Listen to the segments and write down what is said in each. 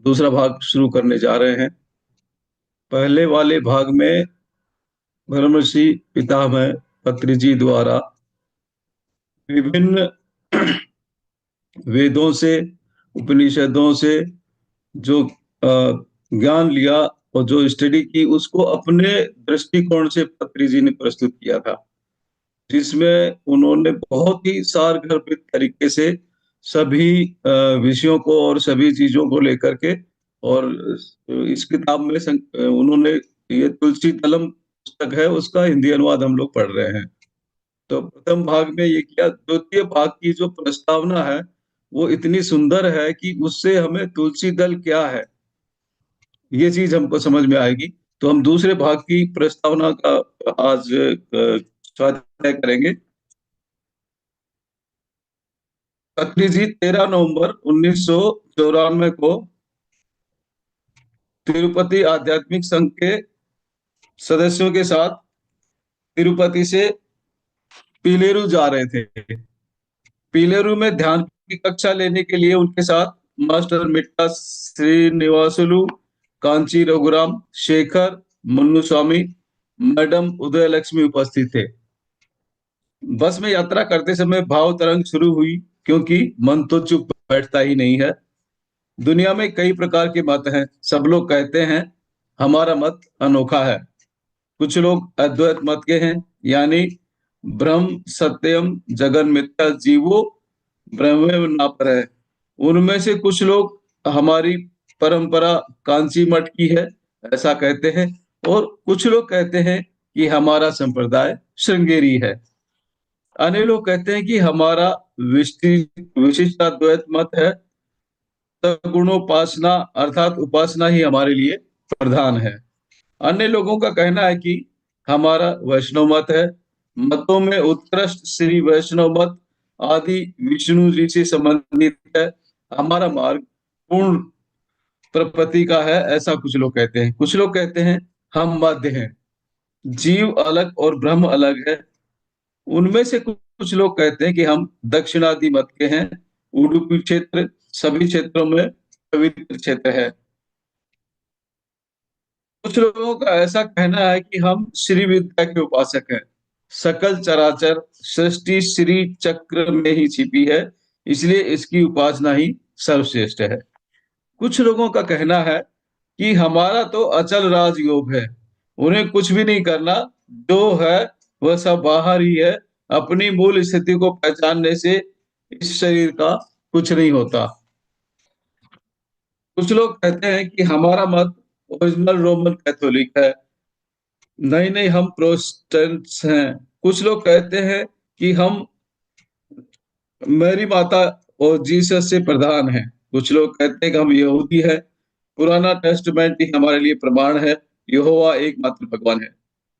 दूसरा भाग शुरू करने जा रहे हैं। पहले वाले भाग में ब्रह्मर्षि पितामह पत्रि जी द्वारा विभिन्न वेदों से, उपनिषदों से जो ज्ञान लिया और जो स्टडी की, उसको अपने दृष्टिकोण से पत्रि जी ने प्रस्तुत किया था, जिसमें उन्होंने बहुत ही सारगर्भित तरीके से सभी विषयों को और सभी चीजों को लेकर के, और इस किताब में उन्होंने, ये तुलसी दलम पुस्तक है, उसका हिंदी अनुवाद हम लोग पढ़ रहे हैं। तो प्रथम भाग में ये किया, द्वितीय भाग की जो प्रस्तावना है वो इतनी सुंदर है कि उससे हमें तुलसी दल क्या है ये चीज हमको समझ में आएगी। तो हम दूसरे भाग की प्रस्तावना का आज स्वाध्याय करेंगे। खत्री जी 13 नवंबर 1994 को तिरुपति आध्यात्मिक संघ के सदस्यों के साथ तिरुपति से पीलेरू जा रहे थे। पीलेरू में ध्यान की कक्षा लेने के लिए उनके साथ मास्टर मिट्टा श्रीनिवासुलु, कांची रघुराम, शेखर, मुन्नुस्वामी, मैडम उदय लक्ष्मी उपस्थित थे। बस में यात्रा करते समय भाव तरंग शुरू हुई, क्योंकि मन तो चुप बैठता ही नहीं है। दुनिया में कई प्रकार के मत हैं। सब लोग कहते हैं हमारा मत अनोखा है। कुछ लोग अद्वैत मत के हैं, यानी ब्रह्म सत्यम जगन मिथ्या जीवो ब्रह्म नापर है। उनमें से कुछ लोग हमारी परंपरा कांची मठ की है ऐसा कहते हैं, और कुछ लोग कहते हैं कि हमारा संप्रदाय श्रृंगेरी है। अन्य लोग कहते हैं कि हमारा विशिष्टाद्वैत मत है। सगुणोपासना अर्थात उपासना ही हमारे लिए प्रधान है। अन्य लोगों का कहना है कि हमारा वैष्णव मत है। मतों में उत्कृष्ट श्री वैष्णव मत आदि विष्णु जी से संबंधित है। हमारा मार्ग पूर्ण प्रपत्ति का है ऐसा कुछ लोग कहते हैं। कुछ लोग कहते हैं हम मध्य हैं, जीव अलग और ब्रह्म अलग है। उनमें से कुछ लोग कहते हैं कि हम दक्षिणादि मत के हैं। उडुपी क्षेत्र सभी क्षेत्रों में पवित्र क्षेत्र है। कुछ लोगों का ऐसा कहना है कि हम श्री विद्या के उपासक हैं। सकल चराचर सृष्टि श्री चक्र में ही छिपी है, इसलिए इसकी उपासना ही सर्वश्रेष्ठ है। कुछ लोगों का कहना है कि हमारा तो अचल राजयोग है, उन्हें कुछ भी नहीं करना, जो है वह सब बाहर ही है। अपनी मूल स्थिति को पहचानने से इस शरीर का कुछ नहीं होता। कुछ लोग कहते हैं कि हमारा मत ओरिजिनल रोमन कैथोलिक है। नहीं नहीं, हम प्रोटेस्टेंट्स हैं। कुछ लोग कहते हैं कि हम मैरी माता और जीसस से प्रधान हैं। कुछ लोग कहते हैं कि हम यहूदी हैं। पुराना टेस्टमेंट ही हमारे लिए प्रमाण है। यहोवा एकमात्र भगवान है।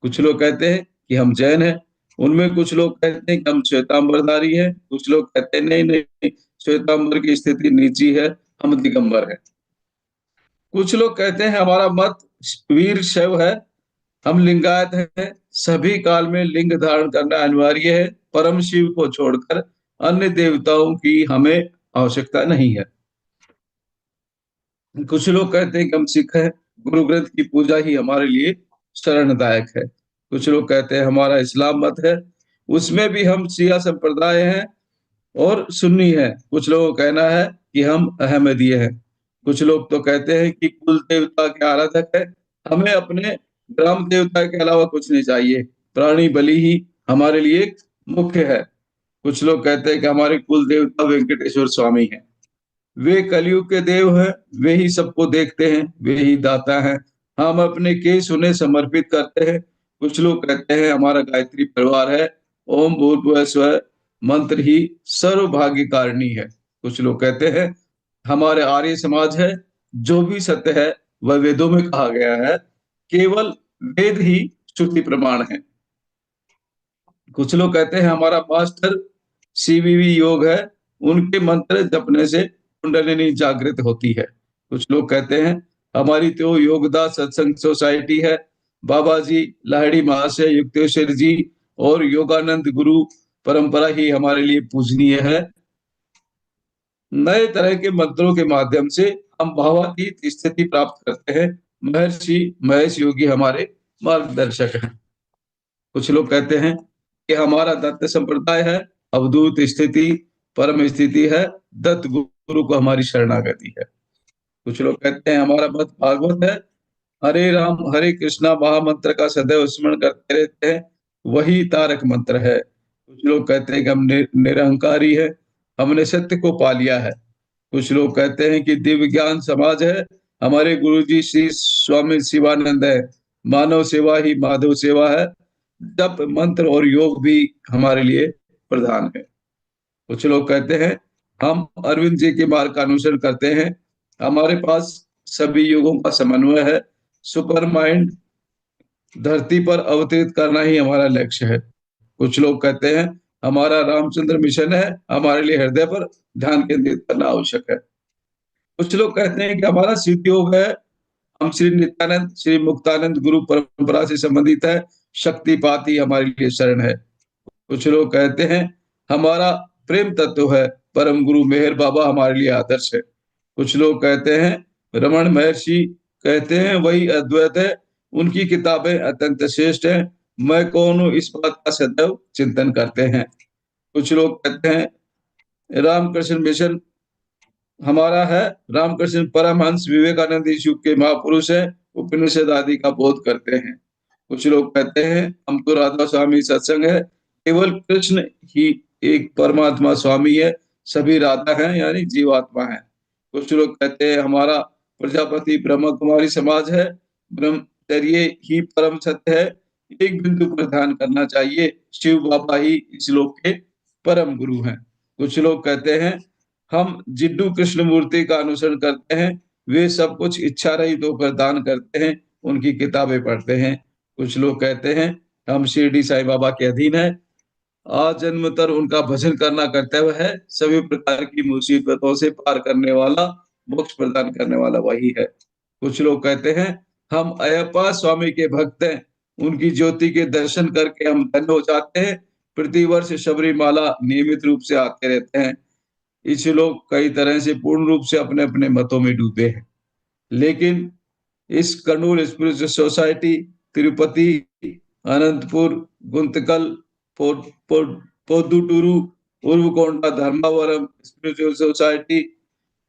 कुछ लोग कहते हैं कि हम जैन हैं। उनमें कुछ लोग कहते हैं कि हम श्वेतांबरधारी हैं। कुछ लोग कहते हैं नहीं नहीं, श्वेतांबर की स्थिति नीची है, हम दिगंबर हैं। कुछ लोग कहते हैं हमारा मत वीर शैव है, हम लिंगायत हैं। सभी काल में लिंग धारण करना अनिवार्य है। परम शिव को छोड़कर अन्य देवताओं की हमें आवश्यकता नहीं है। कुछ लोग कहते हैं कि हम सिख हैं, गुरु ग्रंथ की पूजा ही हमारे लिए शरणदायक है। कुछ लोग कहते हैं हमारा इस्लाम मत है, उसमें भी हम शिया संप्रदाय हैं और सुन्नी हैं। कुछ लोगों का कहना है कि हम अहमदिये हैं। कुछ लोग तो कहते हैं कि कुल देवता के आराधक है, हमें अपने ग्राम देवता के अलावा कुछ नहीं चाहिए, प्राणी बलि ही हमारे लिए मुख्य है। कुछ लोग कहते हैं कि हमारे कुल देवता वेंकटेश्वर स्वामी हैं। वे कलयुग के देव हैं, वे ही सबको देखते हैं, वे ही दाता हैं। हम अपने केस उन्हें समर्पित करते हैं। कुछ लोग कहते हैं हमारा गायत्री परिवार है। ओम भूर्भुवः स्वः मंत्र ही सर्वभाग्य कारिणी है। कुछ लोग कहते हैं हमारे आर्य समाज है, जो भी सत्य है वह वेदों में कहा गया है, केवल वेद ही श्रुति प्रमाण है। कुछ लोग कहते हैं हमारा मास्टर सीवीवी योग है, उनके मंत्र जपने से कुंडलिनी जागृत होती है। कुछ लोग कहते हैं हमारी तो योगदा सत्संग सोसाइटी है, बाबा जी लाहिड़ी महाशय, युक्तेश्वर जी और योगानंद गुरु परंपरा ही हमारे लिए पूजनीय है। नए तरह के मंत्रों के माध्यम से हम भावातीत स्थिति प्राप्त करते हैं। महर्षि महेश योगी हमारे मार्गदर्शक हैं। कुछ लोग कहते हैं कि हमारा दत्त संप्रदाय है, अवधूत स्थिति परम स्थिति है, दत्त गुरु को हमारी शरणागति है। कुछ लोग कहते हैं हमारा मत भागवत है, हरे राम हरे कृष्णा महामंत्र का सदैव स्मरण करते रहते हैं, वही तारक मंत्र है। कुछ लोग कहते हैं कि हम निरहंकारी है, हमने सत्य को पा लिया है। कुछ लोग कहते हैं कि दिव्य ज्ञान समाज है, हमारे गुरुजी श्री स्वामी शिवानंद है, मानव सेवा ही माधव सेवा है, जप मंत्र और योग भी हमारे लिए प्रधान है। कुछ लोग कहते हैं हम अरविंद जी के मार्ग का अनुसरण करते हैं, हमारे पास सभी युगों का समन्वय है, सुपर माइंड धरती पर अवतरित करना ही हमारा लक्ष्य है। कुछ लोग कहते हैं हमारा रामचंद्र मिशन है, हमारे लिए हृदय पर ध्यान केंद्रित करना आवश्यक है। कुछ लोग कहते हैं कि हमारा सिद्ध योग है, हम श्री नित्यानंद श्री मुक्तानंद गुरु परंपरा से संबंधित है, शक्तिपात ही हमारे लिए शरण है। कुछ लोग कहते हैं हमारा प्रेम तत्व है, परम गुरु मेहर बाबा हमारे लिए आदर्श है। कुछ लोग कहते हैं रमन महर्षि कहते हैं वही अद्वैत है, उनकी किताबें अत्यंत श्रेष्ठ हैं, मैं कौन हूँ इस बात का सदैव चिंतन करते हैं। कुछ लोग कहते हैं रामकृष्ण मिशन हमारा है, रामकृष्ण परमहंस विवेकानंद इस युग के महापुरुष है, उपनिषद आदि का बोध करते हैं। कुछ लोग कहते हैं हम तो राधा स्वामी सत्संग है, केवल कृष्ण ही एक परमात्मा स्वामी है, सभी राधा हैं यानी जीवात्मा है। कुछ लोग कहते हैं हमारा प्रजापति ब्रह्म कुमारी समाज है, ब्रह्मचर्य ही परम सत्य है, एक बिंदु पर ध्यान करना चाहिए, शिव बाबा ही इस लोक के परम गुरु हैं। कुछ लोग कहते हैं हम जिड्डू कृष्णमूर्ति का अनुसरण करते हैं, वे सब कुछ इच्छा रहित होकर दान करते हैं, उनकी किताबें पढ़ते हैं। कुछ लोग कहते हैं हम शिरडी साईं बाबा के अधीन है, आजन्मतर उनका भजन करना कर्तव्य है, सभी प्रकार की मुसीबतों से पार करने वाला, मोक्ष प्रदान करने वाला वही है। कुछ लोग कहते हैं हम अयप्पा स्वामी के भक्त हैं, उनकी ज्योति के दर्शन करके हम धन्य हो जाते हैं, प्रतिवर्ष शबरीमाला नियमित रूप से आते रहते हैं। इस लोग कई तरह से पूर्ण रूप से अपने अपने मतों में डूबे हैं, लेकिन इस Kurnool spiritual society, Tirupati, Anantapur, Guntakal, Proddatur, Uravakonda, Dharmavaram spiritual society,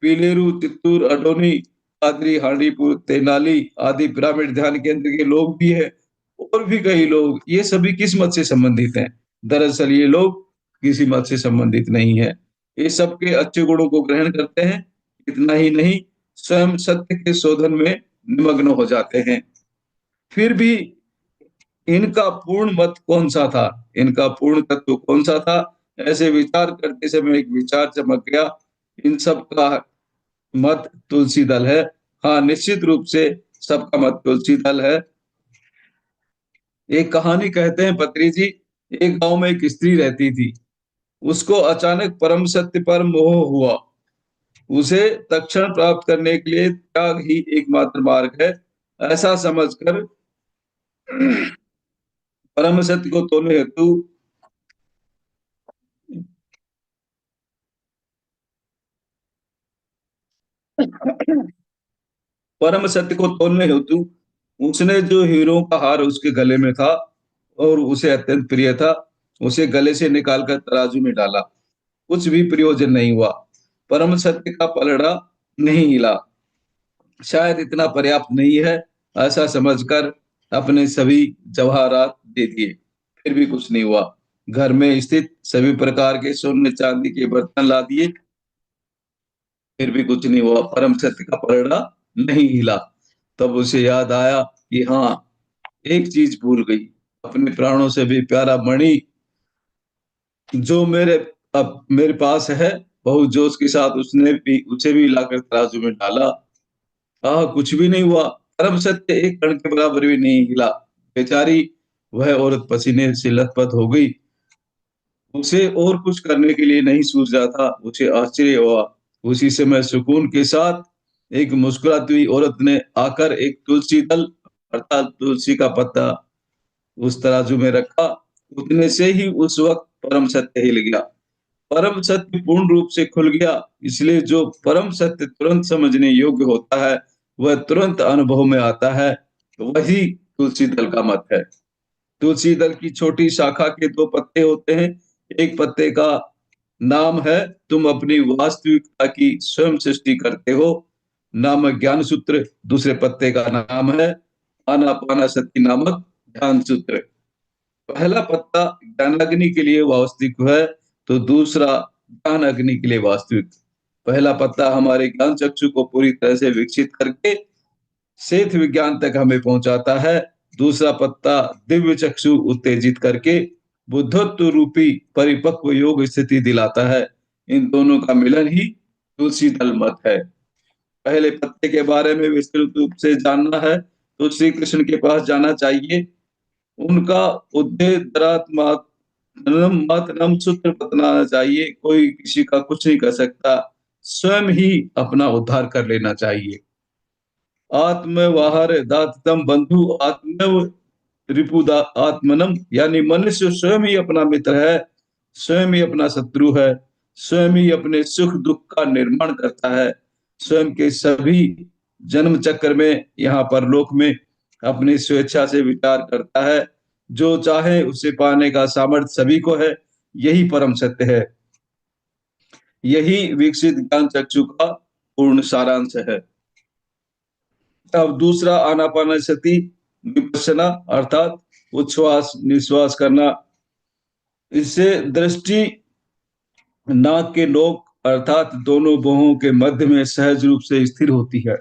Pileru, Chittoor, Adoni, Adari, Hindupur, Tenali आदि पिरामिड ध्यान केंद्र के लोग भी हैं, और भी कई लोग, ये सभी किस मत से संबंधित हैं? दरअसल ये लोग किसी मत से संबंधित नहीं है, ये सबके अच्छे गुणों को ग्रहण करते हैं, इतना ही नहीं स्वयं सत्य के शोधन में निमग्न हो जाते हैं। फिर भी इनका पूर्ण मत कौन सा था, इनका पूर्ण तत्व कौन सा था? ऐसे विचार करते समय एक विचार चमक गया, इन सब का मत तुलसी दल है। हाँ, निश्चित रूप से सबका मत तुलसी दल है। एक कहानी कहते हैं पत्री जी, एक गांव में एक स्त्री रहती थी, उसको अचानक परम सत्य पर मोह हुआ, उसे तत्क्षण प्राप्त करने के लिए त्याग ही एकमात्र मार्ग है, ऐसा समझकर परम सत्य को तोड़ने हेतु परम सत्य को तोड़ने हेतु उसने जो हीरो का हार उसके गले में था और उसे अत्यंत प्रिय था, उसे गले से निकालकर तराजू में डाला, कुछ भी प्रयोजन नहीं हुआ, परम सत्य का पलड़ा नहीं हिला, शायद इतना पर्याप्त नहीं है, ऐसा समझकर अपने सभी जवाहरात दे दिए, फिर भी कुछ नहीं हुआ। घर में स्थित सभी प्रकार के सोने चांदी के बर्तन ला दिए, फिर भी कुछ नहीं हुआ, परम सत्य का पलड़ा नहीं हिला। तब उसे याद आया कि हाँ, एक चीज भूल गई, अपने प्राणों से भी प्यारा मणि जो अब मेरे पास है, बहुत जोश के साथ उसने भी उसे भी लाकर तराजू में डाला। कुछ भी नहीं हुआ, परम सत्य एक कण के बराबर भी नहीं हिला। बेचारी वह औरत पसीने से लथपथ हो गई, उसे और कुछ करने के लिए नहीं सूझ रहा था, उसे आश्चर्य हुआ। उसी समय सुकून के साथ एक मुस्कुराती हुई औरत ने आकर एक तुलसी दल अर्थात तुलसी का पत्ता उस तराजू में रखा, उतने से ही उस वक्त परम सत्य हिल गया। परम सत्य पूर्ण रूप से खुल गया, इसलिए जो परम सत्य तुरंत समझने योग्य होता है, वह तुरंत अनुभव में आता है। वही तुलसी दल का मत है। तुलसी दल की छोटी शाखा के 2 पत्ते होते हैं। एक पत्ते का नाम है तुम अपनी वास्तविकता की स्वयं सृष्टि करते हो, नामक ज्ञान सूत्र। दूसरे पत्ते का नाम है आनापानसति नामक ध्यान सूत्र। पहला पत्ता ज्ञानाग्नि के लिए वास्तविक है, तो दूसरा ज्ञान अग्नि के लिए वास्तविक। पहला पत्ता हमारे ज्ञान चक्षु को पूरी तरह से विकसित करके सेठ विज्ञान तक हमें पहुंचाता है। दूसरा पत्ता दिव्य चक्षु उत्तेजित करके बुद्धत्व रूपी परिपक्व योग स्थिति दिलाता है। इन दोनों का मिलन ही तुलसी दल मत है। पहले पत्ते के बारे में विस्तृत रूप से जानना है तो श्री कृष्ण के पास जाना चाहिए। उनका उद्देतरात्मात्म सूत्र बतलाना चाहिए। कोई किसी का कुछ नहीं कर सकता, स्वयं ही अपना उद्धार कर लेना चाहिए। आत्मवाहर दाततम बंधु आत्मव रिपुदा आत्मनम, यानी मनुष्य स्वयं ही अपना मित्र है, स्वयं ही अपना शत्रु है, स्वयं ही अपने सुख दुख का निर्माण करता है, स्वयं के सभी जन्म चक्र में यहाँ पर लोक में अपनी स्वेच्छा से विचार करता है। जो चाहे उसे पाने का सामर्थ्य सभी को है। यही परम सत्य है। यही विकसित ज्ञान चक्षु का पूर्ण सारांश है। अब दूसरा आनापानसति विपश्यना अर्थात उच्छ्वास निश्वास करना। इससे दृष्टि नाक के नोक अर्थात दोनों भौहों के मध्य में सहज रूप से स्थिर होती है।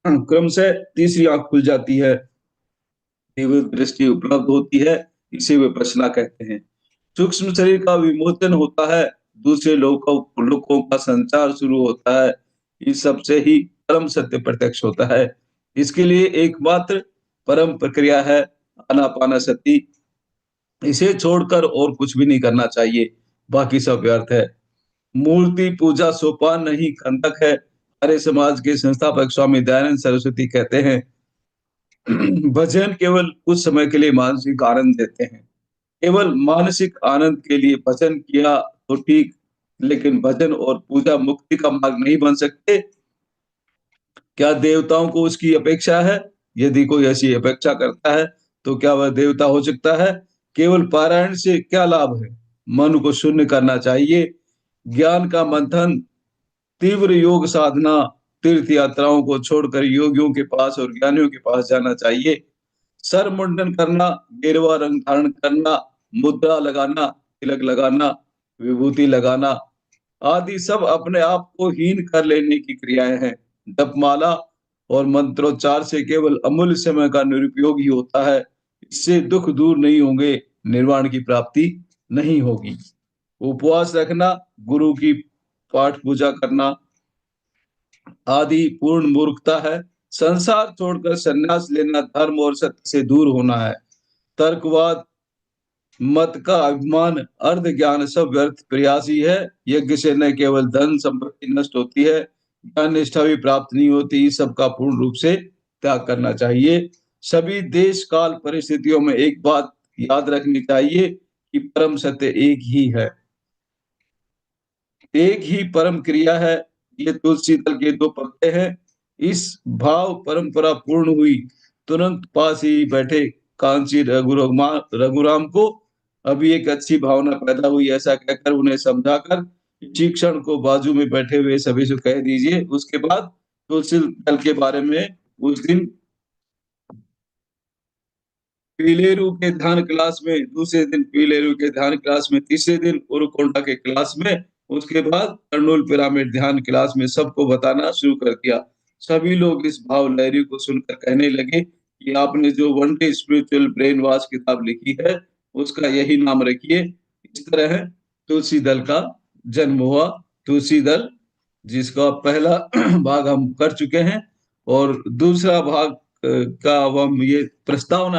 क्रम से तीसरी आंख खुल जाती है, दिव्य दृष्टि उपलब्ध होती है। इसे विपश्यना कहते हैं। सूक्ष्म शरीर का विमोचन होता है, दूसरे लोगों का संचार शुरू होता है। इस सबसे ही परम सत्य प्रत्यक्ष होता है। इसके लिए एकमात्र परम प्रक्रिया है आनापानसति। इसे छोड़कर और कुछ भी नहीं करना चाहिए, बाकी सब व्यर्थ है। मूर्ति पूजा सोपान नहीं, खंडक है। आर्य समाज के संस्थापक स्वामी दयानंद सरस्वती कहते हैं भजन केवल कुछ समय के लिए मानसिक आनंद देते हैं। केवल मानसिक आनंद के लिए भजन किया तो ठीक, लेकिन भजन और पूजा मुक्ति का मार्ग नहीं बन सकते। क्या देवताओं को उसकी अपेक्षा है? यदि कोई ऐसी अपेक्षा करता है तो क्या वह देवता हो सकता है? केवल पारायण से क्या लाभ है? मन को शून्य करना चाहिए। ज्ञान का मंथन, तीव्र योग साधना, तीर्थ यात्राओं को छोड़कर योगियों के पास और ज्ञानियों के पास जाना चाहिए। सर मुंडन करना, गेरुआ रंग धारण करना, मुद्रा लगाना, तिलक लगाना, विभूति लगाना आदि सब अपने आप को हीन कर लेने की क्रियाएं हैं। जपमाला और मंत्रोच्चार से केवल अमूल्य समय का निरुपयोग ही होता है। इससे दुख दूर नहीं होंगे, निर्वाण की प्राप्ति नहीं होगी। उपवास रखना, गुरु की पाठ पूजा करना आदि पूर्ण मूर्खता है। संसार छोड़कर संन्यास लेना धर्म और सत्य से दूर होना है। तर्कवाद, मत का अभिमान, अर्ध ज्ञान सब व्यर्थ प्रयास ही है। यज्ञ से न केवल धन संपत्ति नष्ट होती है, ज्ञान निष्ठा भी प्राप्त नहीं होती। इस सब का पूर्ण रूप से त्याग करना चाहिए। सभी देश काल परिस्थितियों में एक बात याद रखनी चाहिए कि परम सत्य एक ही है, एक ही परम क्रिया है। ये तुलसी दल के 2 पत्ते हैं। इस भाव परंपरा पूर्ण हुई, तुरंत पास ही बैठे कांची रघुराम को अभी एक अच्छी भावना पैदा हुई, ऐसा कहकर उन्हें समझाकर इसी क्षण को बाजू में बैठे हुए सभी से कह दीजिए। उसके बाद तुलसी दल के बारे में उस दिन पीलेरू के ध्यान क्लास में, दूसरे दिन पीलेरू के ध्यान क्लास में, तीसरे दिन उरुकोंडा के क्लास में, उसके बाद कर्नूल पिरामिड ध्यान क्लास में सबको बताना शुरू कर दिया। सभी लोग इस भाव लहरी को सुनकर कहने लगे कि आपने जो one day spiritual brain wash किताब लिखी है उसका यही नाम रखिए। इस तरह तुलसी दल का जन्म हुआ। तुलसी दल जिसका पहला भाग हम कर चुके हैं और दूसरा भाग का अब हम ये प्रस्तावना